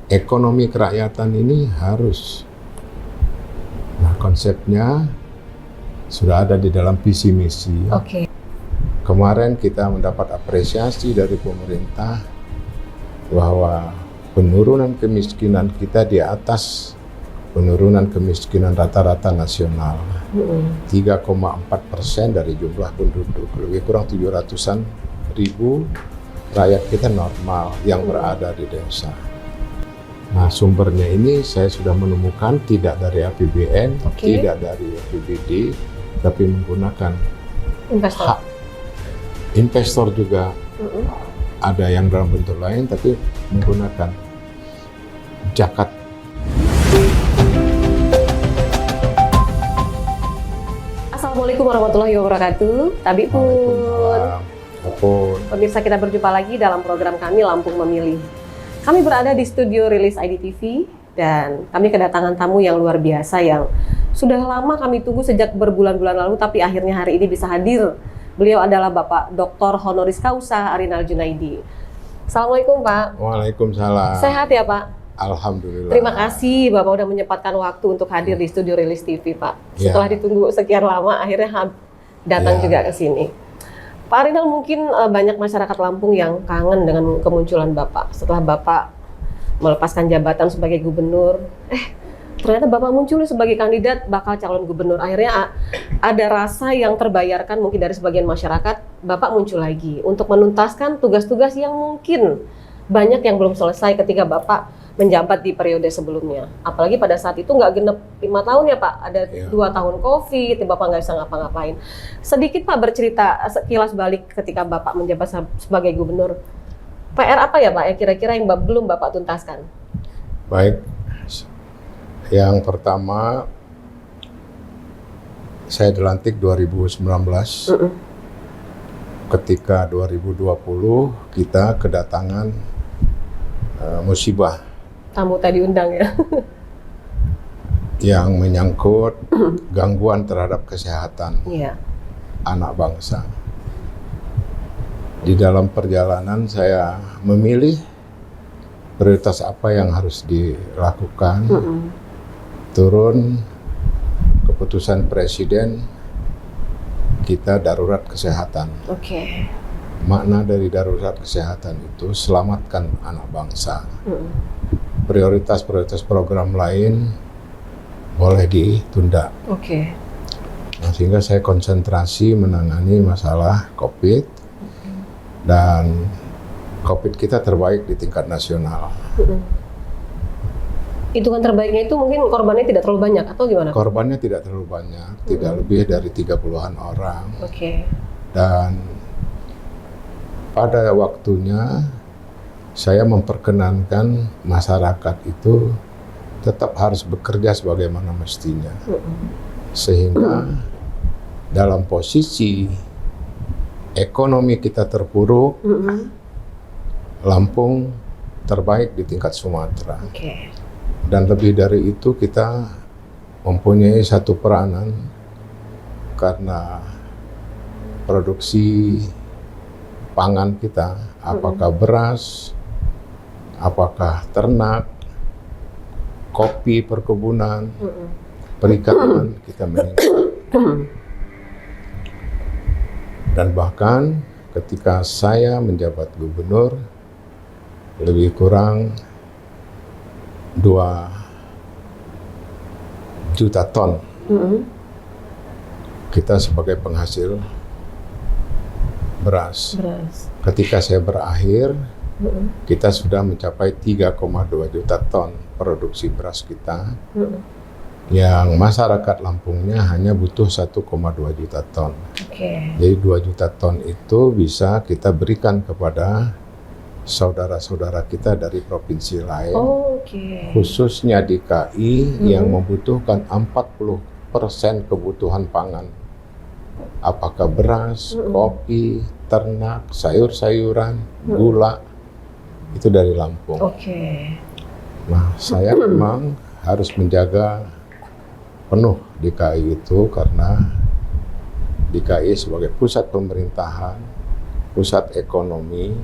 ekonomi kerakyatan ini harus. Nah, konsepnya sudah ada di dalam visi misi. Oke. Kemarin kita mendapat apresiasi dari pemerintah bahwa penurunan kemiskinan kita di atas penurunan kemiskinan rata-rata nasional. 3,4% dari jumlah penduduk, lebih kurang 700-an ribu rakyat kita normal yang berada di desa. Nah, sumbernya ini saya sudah menemukan tidak dari APBN, tidak dari APBD, tapi menggunakan Investor. Investor juga ada yang dalam bentuk lain, tapi menggunakan zakat. Assalamualaikum warahmatullahi wabarakatuh. Tabi pun. Pemirsa, kita berjumpa lagi dalam program kami Lampung Memilih. Kami berada di studio Rilis ID TV dan kami kedatangan tamu yang luar biasa yang sudah lama kami tunggu sejak berbulan-bulan lalu, tapi akhirnya hari ini bisa hadir. Beliau adalah Bapak Dr. Honoris Causa Arinal Junaidi. Assalamualaikum Pak. Waalaikumsalam. Sehat ya Pak? Alhamdulillah. Terima kasih Bapak udah menyempatkan waktu untuk hadir di studio Rilis TV Pak. Setelah Ya. ditunggu sekian lama akhirnya datang juga ke sini. Pak Arinal, mungkin banyak masyarakat Lampung yang kangen dengan kemunculan Bapak. Setelah Bapak melepaskan jabatan sebagai gubernur, ternyata Bapak muncul sebagai kandidat bakal calon gubernur. Akhirnya ada rasa yang terbayarkan mungkin dari sebagian masyarakat, Bapak muncul lagi untuk menuntaskan tugas-tugas yang mungkin banyak yang belum selesai ketika Bapak menjabat di periode sebelumnya. Apalagi pada saat itu nggak genep 5 tahun ya Pak, ada 2 tahun COVID, Bapak nggak bisa ngapa-ngapain. Sedikit Pak bercerita sekilas balik ketika Bapak menjabat sebagai gubernur. PR apa ya Pak ya kira-kira yang belum Bapak tuntaskan? Baik. Yang pertama, saya dilantik 2019. Ketika 2020 kita kedatangan musibah. Tamu tadi undang ya. Yang menyangkut gangguan terhadap kesehatan anak bangsa. Di dalam perjalanan saya memilih prioritas apa yang harus dilakukan. Turun keputusan presiden, kita darurat kesehatan. Makna dari darurat kesehatan itu selamatkan anak bangsa. Prioritas-prioritas program lain boleh ditunda. Nah, sehingga saya konsentrasi menangani masalah COVID, dan COVID kita terbaik di tingkat nasional. Hitungan terbaiknya itu mungkin korbannya tidak terlalu banyak atau gimana? Korbannya tidak terlalu banyak, tidak lebih dari 30-an orang. Dan pada waktunya saya memperkenankan masyarakat itu tetap harus bekerja sebagaimana mestinya. Sehingga dalam posisi ekonomi kita terpuruk, Lampung terbaik di tingkat Sumatera. Dan lebih dari itu kita mempunyai satu peranan karena produksi pangan kita, apakah beras, apakah ternak, kopi, perkebunan, perikanan, kita meningkat. Dan bahkan ketika saya menjabat gubernur, lebih kurang 2 juta ton kita sebagai penghasil beras. Ketika saya berakhir, kita sudah mencapai 3,2 juta ton produksi beras kita, yang masyarakat Lampungnya hanya butuh 1,2 juta ton. Jadi 2 juta ton itu bisa kita berikan kepada saudara-saudara kita dari provinsi lain, khususnya di KI yang membutuhkan 40% kebutuhan pangan. Apakah beras, kopi, ternak, sayur-sayuran, gula, itu dari Lampung. Nah, saya memang harus menjaga penuh DKI itu karena DKI sebagai pusat pemerintahan, pusat ekonomi,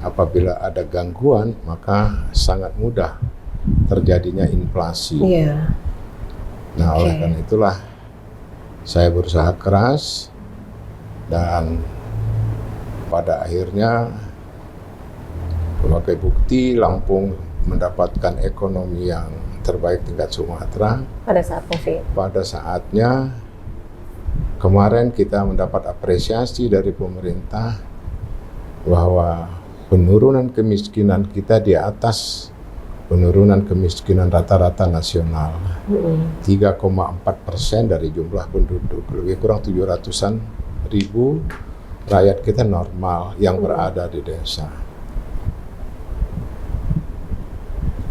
apabila ada gangguan maka sangat mudah terjadinya inflasi. Iya. Nah, oleh Oke. karena itulah saya berusaha keras dan pada akhirnya sebagai bukti Lampung mendapatkan ekonomi yang terbaik tingkat Sumatera. Pada saat COVID. Pada saatnya kemarin kita mendapat apresiasi dari pemerintah bahwa penurunan kemiskinan kita di atas penurunan kemiskinan rata-rata nasional. 3,4% dari jumlah penduduk, lebih kurang 700-an ribu rakyat kita normal yang berada di desa.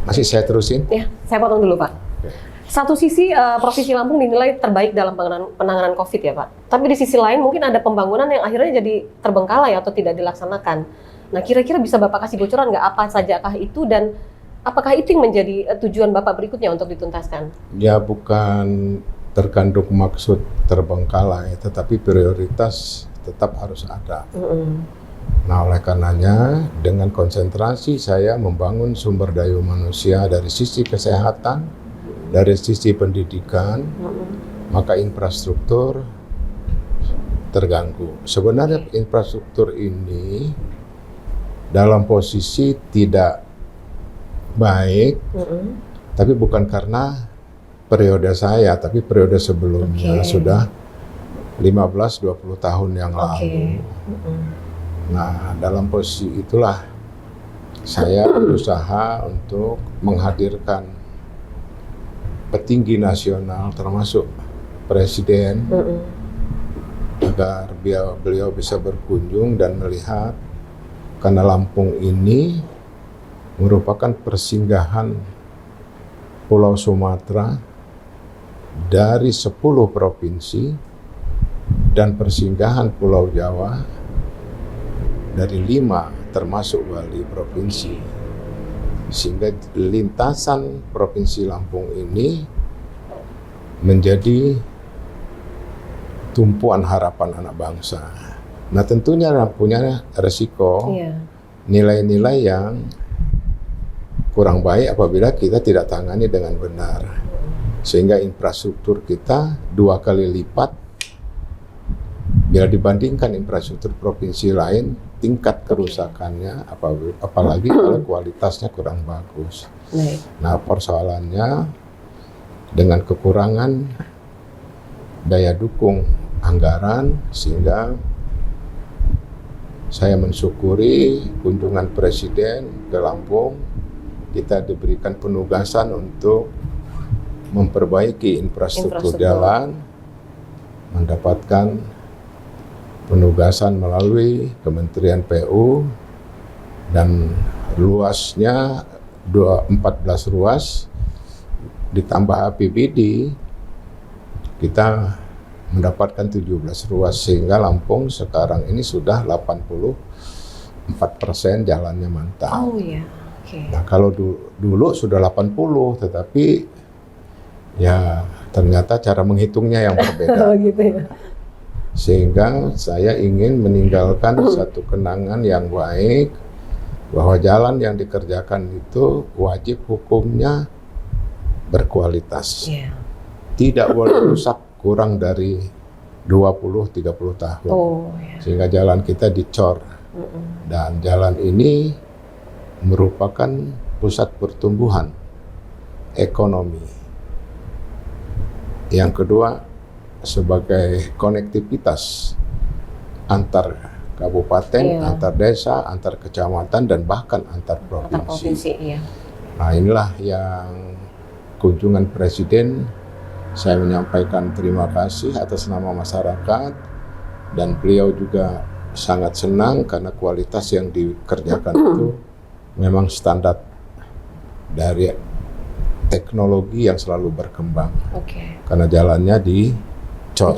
Masih saya terusin? Ya, saya potong dulu Pak. Oke. Satu sisi Provinsi Lampung dinilai terbaik dalam penanganan COVID ya Pak. Tapi di sisi lain mungkin ada pembangunan yang akhirnya jadi terbengkalai atau tidak dilaksanakan. Nah kira-kira bisa Bapak kasih bocoran nggak apa sajakah itu dan apakah itu yang menjadi tujuan Bapak berikutnya untuk dituntaskan? Ya bukan terkandung maksud terbengkalai, tetapi prioritas tetap harus ada. Nah oleh karenanya dengan konsentrasi saya membangun sumber daya manusia dari sisi kesehatan, dari sisi pendidikan, maka infrastruktur terganggu. Sebenarnya infrastruktur ini dalam posisi tidak baik, tapi bukan karena periode saya, tapi periode sebelumnya sudah 15-20 tahun yang lalu. Nah, dalam posisi itulah saya berusaha untuk menghadirkan petinggi nasional termasuk presiden agar beliau bisa berkunjung dan melihat karena Lampung ini merupakan persinggahan Pulau Sumatera dari 10 provinsi dan persinggahan Pulau Jawa dari 5 termasuk Bali provinsi, sehingga lintasan Provinsi Lampung ini menjadi tumpuan harapan anak bangsa. Nah tentunya punya resiko nilai-nilai yang kurang baik apabila kita tidak tangani dengan benar, sehingga infrastruktur kita 2 kali lipat bila dibandingkan infrastruktur provinsi lain, tingkat kerusakannya apalagi kalau kualitasnya kurang bagus. Nah persoalannya dengan kekurangan daya dukung anggaran, sehingga saya mensyukuri kunjungan Presiden ke Lampung, kita diberikan penugasan untuk memperbaiki infrastruktur jalan, mendapatkan penugasan melalui Kementerian PU dan luasnya 14 ruas ditambah APBD kita mendapatkan 17 ruas, sehingga Lampung sekarang ini sudah 84% jalannya mantap. Oh iya. Nah kalau dulu sudah 80, tetapi ya ternyata cara menghitungnya yang berbeda. Gitu ya. Sehingga saya ingin meninggalkan satu kenangan yang baik bahwa jalan yang dikerjakan itu wajib hukumnya berkualitas. Tidak boleh rusak kurang dari 20-30 tahun. Sehingga jalan kita dicor. Dan jalan ini merupakan pusat pertumbuhan ekonomi. Yang kedua, sebagai konektivitas antar kabupaten, antar desa, antar kecamatan, dan bahkan antar provinsi. Nah inilah yang kunjungan Presiden, saya menyampaikan terima kasih atas nama masyarakat, dan beliau juga sangat senang karena kualitas yang dikerjakan itu memang standar dari teknologi yang selalu berkembang. Karena jalannya dicor.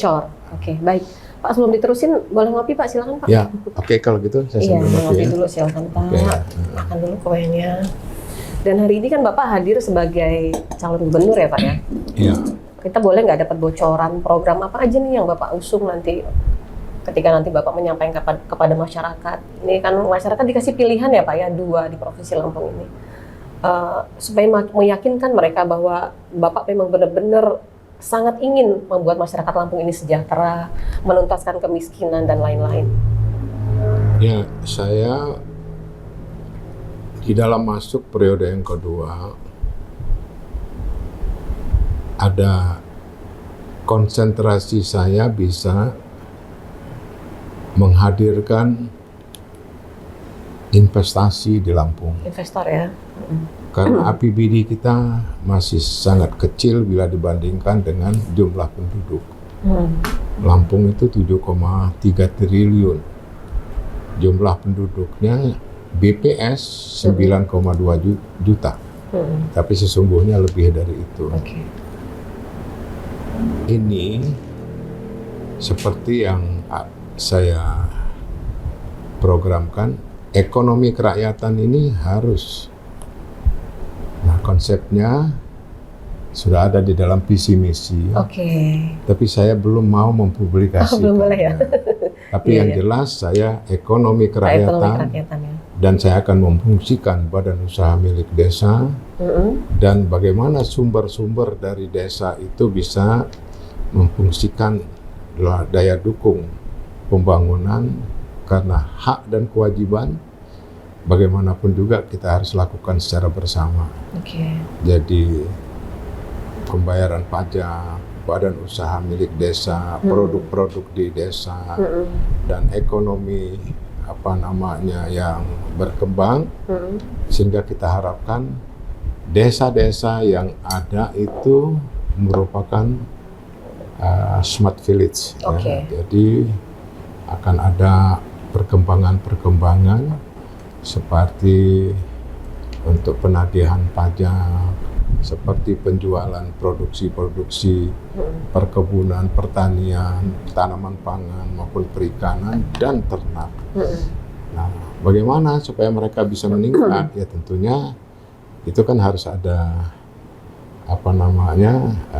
Baik. Pak, sebelum diterusin, boleh ngopi Pak? Silakan Pak. Ya, kalau gitu saya sambil ngopi dulu, silakan Pak. Makan dulu kuenya. Dan hari ini kan Bapak hadir sebagai calon gubernur ya Pak ya? Iya. Kita boleh nggak dapat bocoran program apa aja nih yang Bapak usung nanti ketika nanti Bapak menyampaikan kepada masyarakat. Ini kan masyarakat dikasih pilihan ya Pak ya, 2 di Provinsi Lampung ini. Supaya meyakinkan mereka bahwa Bapak memang benar-benar sangat ingin membuat masyarakat Lampung ini sejahtera, menuntaskan kemiskinan dan lain-lain. Ya, saya di dalam masuk periode yang kedua ada konsentrasi saya bisa menghadirkan investasi di Lampung. Investor ya. Karena APBD kita masih sangat kecil bila dibandingkan dengan jumlah penduduk. Lampung itu 7,3 triliun. Jumlah penduduknya BPS 9,2 juta. Tapi sesungguhnya lebih dari itu. Okay. Ini seperti yang saya programkan, ekonomi kerakyatan ini harus. Nah, konsepnya sudah ada di dalam visi misi. Oke. Tapi saya belum mau mempublikasikan. Belum boleh ya. Tapi yang jelas saya ekonomi kerakyatan, ya. dan saya akan memfungsikan badan usaha milik desa, dan bagaimana sumber-sumber dari desa itu bisa memfungsikan daya dukung pembangunan, karena hak dan kewajiban bagaimanapun juga kita harus lakukan secara bersama. Jadi pembayaran pajak, badan usaha milik desa, produk-produk di desa, dan ekonomi yang berkembang, sehingga kita harapkan desa-desa yang ada itu merupakan smart village. Ya. Jadi akan ada perkembangan-perkembangan seperti untuk penagihan pajak, seperti penjualan produksi-produksi perkebunan, pertanian, tanaman pangan maupun perikanan dan ternak. Nah, bagaimana supaya mereka bisa meningkat? Ya tentunya itu kan harus ada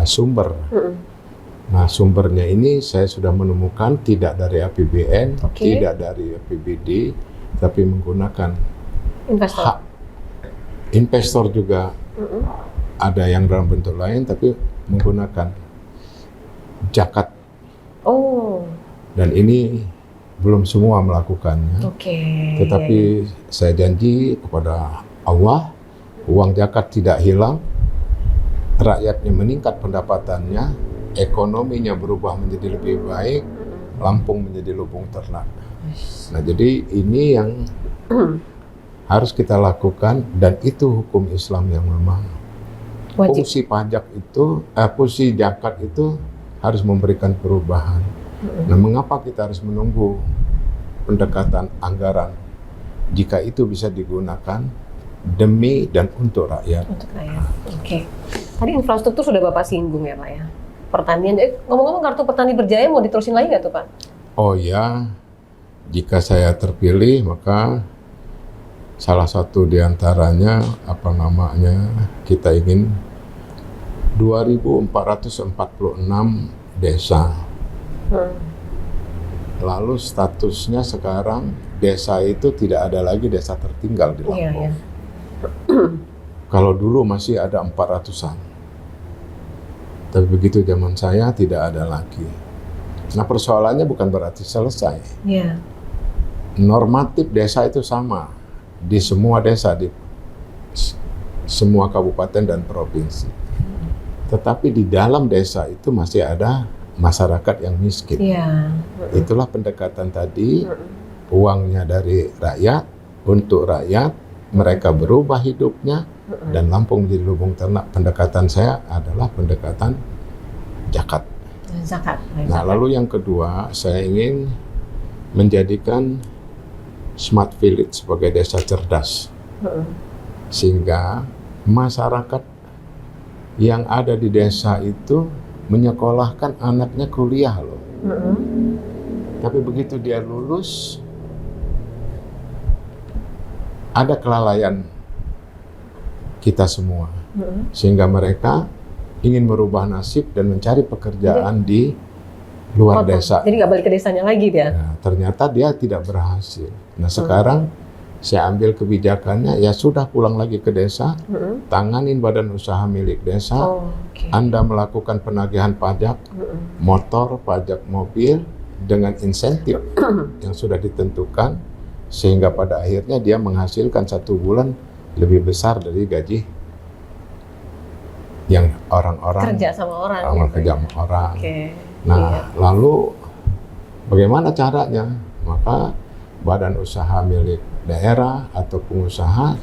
sumber. Nah, sumbernya ini saya sudah menemukan tidak dari APBN, tidak dari APBD, tapi menggunakan hak investor juga. Ada yang dalam bentuk lain, tapi menggunakan zakat. Dan ini belum semua melakukannya. Tetapi saya janji kepada Allah, uang zakat tidak hilang, rakyatnya meningkat pendapatannya, ekonominya berubah menjadi lebih baik, Lampung menjadi lumbung ternak. Nah, jadi ini yang harus kita lakukan, dan itu hukum Islam yang memang fungsi pajak itu, fungsi zakat itu harus memberikan perubahan. Nah, mengapa kita harus menunggu pendekatan anggaran jika itu bisa digunakan demi dan untuk rakyat? Untuk rakyat. Tadi infrastruktur sudah Bapak singgung ya Pak ya. Pertanian, ngomong-ngomong kartu petani berjaya mau diterusin lagi nggak tuh Pak? Oh ya, jika saya terpilih maka salah satu diantaranya kita ingin 2.446 desa. Lalu statusnya sekarang desa itu tidak ada lagi desa tertinggal di Lampung. Kalau dulu masih ada 400-an. Tapi begitu zaman saya tidak ada lagi. Nah, persoalannya bukan berarti selesai. Normatif desa itu sama di semua desa, di semua kabupaten dan provinsi. Tetapi di dalam desa itu masih ada masyarakat yang miskin. Itulah pendekatan tadi, uangnya dari rakyat, untuk rakyat, mereka berubah hidupnya, dan Lampung menjadi lumbung ternak. Pendekatan saya adalah pendekatan zakat. Nah, lalu yang kedua, saya ingin menjadikan smart village sebagai desa cerdas, sehingga masyarakat yang ada di desa itu menyekolahkan anaknya kuliah loh. Tapi begitu dia lulus, ada kelalaian kita semua, sehingga mereka ingin merubah nasib dan mencari pekerjaan di luar Kota. desa. Jadi nggak balik ke desanya lagi dia. Nah, ternyata dia tidak berhasil. Nah sekarang saya ambil kebijakannya, ya sudah pulang lagi ke desa, tanganin badan usaha milik desa, Oke. Anda melakukan penagihan pajak motor, pajak mobil dengan insentif yang sudah ditentukan, sehingga pada akhirnya dia menghasilkan 1 bulan lebih besar dari gaji yang orang-orang Kerja sama orang. kerja sama orang. Oke. Nah, Iya. lalu bagaimana caranya? Maka badan usaha milik daerah atau pengusaha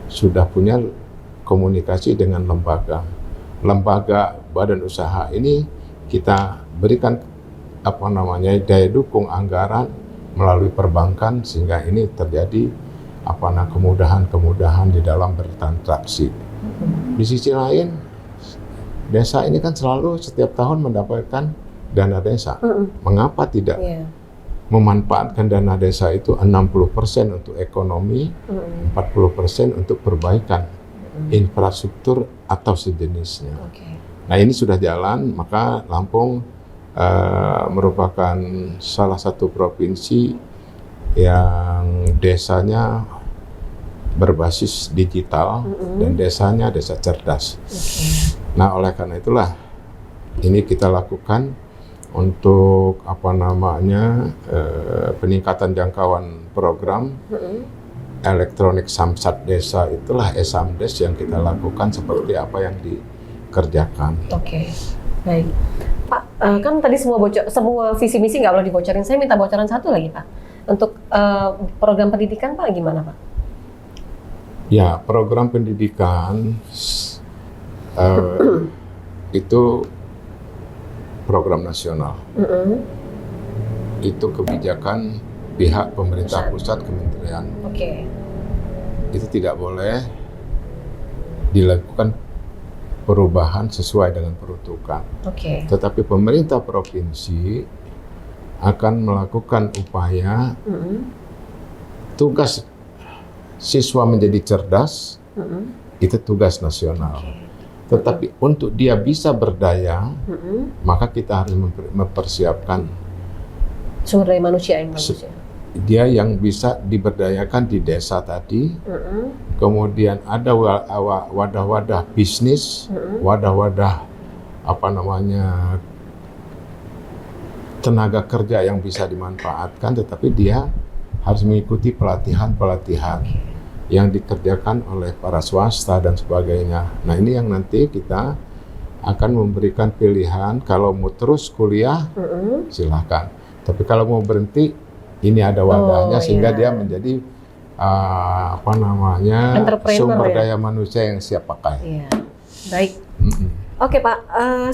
sudah punya komunikasi dengan lembaga. Lembaga badan usaha ini kita berikan daya dukung anggaran melalui perbankan sehingga ini terjadi kemudahan-kemudahan di dalam bertransaksi. Di sisi lain, desa ini kan selalu setiap tahun mendapatkan dana desa. Mengapa tidak Iya. memanfaatkan dana desa itu 60% untuk ekonomi, 40% untuk perbaikan infrastruktur atau sejenisnya. Oke. Nah ini sudah jalan, maka Lampung merupakan salah satu provinsi yang desanya berbasis digital dan desanya desa cerdas. Nah oleh karena itulah ini kita lakukan untuk peningkatan jangkauan program elektronik Samsat Desa, itulah eSamdes yang kita lakukan seperti apa yang dikerjakan. Oke, baik. Pak, kan tadi semua visi misi nggak boleh dibocorin. Saya minta bocoran satu lagi, Pak. Untuk program pendidikan, Pak, gimana, Pak? Ya, program pendidikan itu program nasional. Itu kebijakan pihak pemerintah pusat, kementerian. Oke. Itu tidak boleh dilakukan perubahan sesuai dengan peruntukan. Oke. Tetapi pemerintah provinsi akan melakukan upaya tugas siswa menjadi cerdas, itu tugas nasional. Tetapi untuk dia bisa berdaya, maka kita harus mempersiapkan Sumber daya manusia yang bagus ya. dia yang bisa diberdayakan di desa tadi. Kemudian ada wadah-wadah bisnis, wadah-wadah tenaga kerja yang bisa dimanfaatkan, tetapi dia harus mengikuti pelatihan-pelatihan yang dikerjakan oleh para swasta dan sebagainya. Nah ini yang nanti kita akan memberikan pilihan, kalau mau terus kuliah silahkan, tapi kalau mau berhenti ini ada wadahnya sehingga dia menjadi sumber daya manusia yang siap pakai. Iya. Baik. Oke Pak,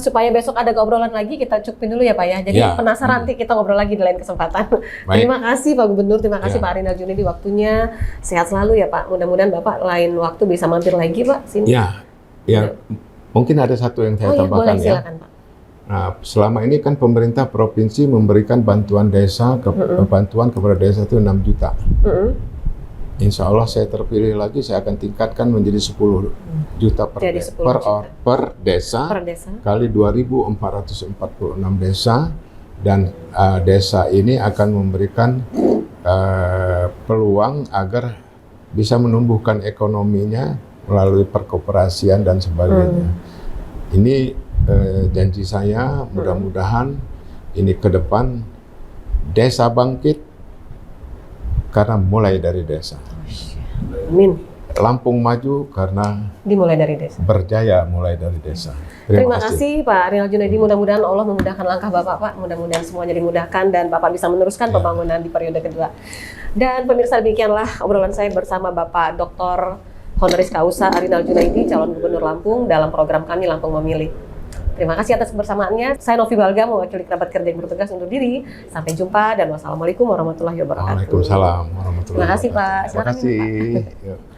supaya besok ada obrolan lagi kita cukupin dulu ya Pak ya. Jadi penasaran nanti kita ngobrol lagi di lain kesempatan. Terima kasih Pak Gubernur, terima kasih Pak Arinal Junaidi waktunya. Sehat selalu ya Pak. Mudah-mudahan Bapak lain waktu bisa mampir lagi Pak sini. Ya. Mungkin ada satu yang saya tambahkan boleh, silakan, Pak. Nah, selama ini kan pemerintah provinsi memberikan bantuan desa bantuan kepada desa itu 6 juta. Insya Allah saya terpilih lagi, saya akan tingkatkan menjadi 10 juta per desa kali 2.446 desa, dan desa ini akan memberikan peluang agar bisa menumbuhkan ekonominya melalui perkoperasian dan sebagainya. Ini janji saya, mudah-mudahan ini ke depan desa bangkit karena mulai dari desa. Amin. Lampung maju karena dimulai dari desa. Berjaya mulai dari desa. Terima kasih Pak Arinal Junaidi. Mudah-mudahan Allah memudahkan langkah Bapak, Pak. Mudah-mudahan semuanya dimudahkan dan Bapak bisa meneruskan pembangunan di periode kedua. Dan pemirsa, demikianlah obrolan saya bersama Bapak Dr. Honoris Causa Arinal Junaidi, calon Gubernur Lampung dalam program kami Lampung Memilih. Terima kasih atas kebersamaannya. Saya Novi Balga mewakili kerabat kerja yang bertugas undur diri. Sampai jumpa dan wassalamualaikum warahmatullahi wabarakatuh. Waalaikumsalam warahmatullahi wabarakatuh. Terima kasih Pak. Terima kasih.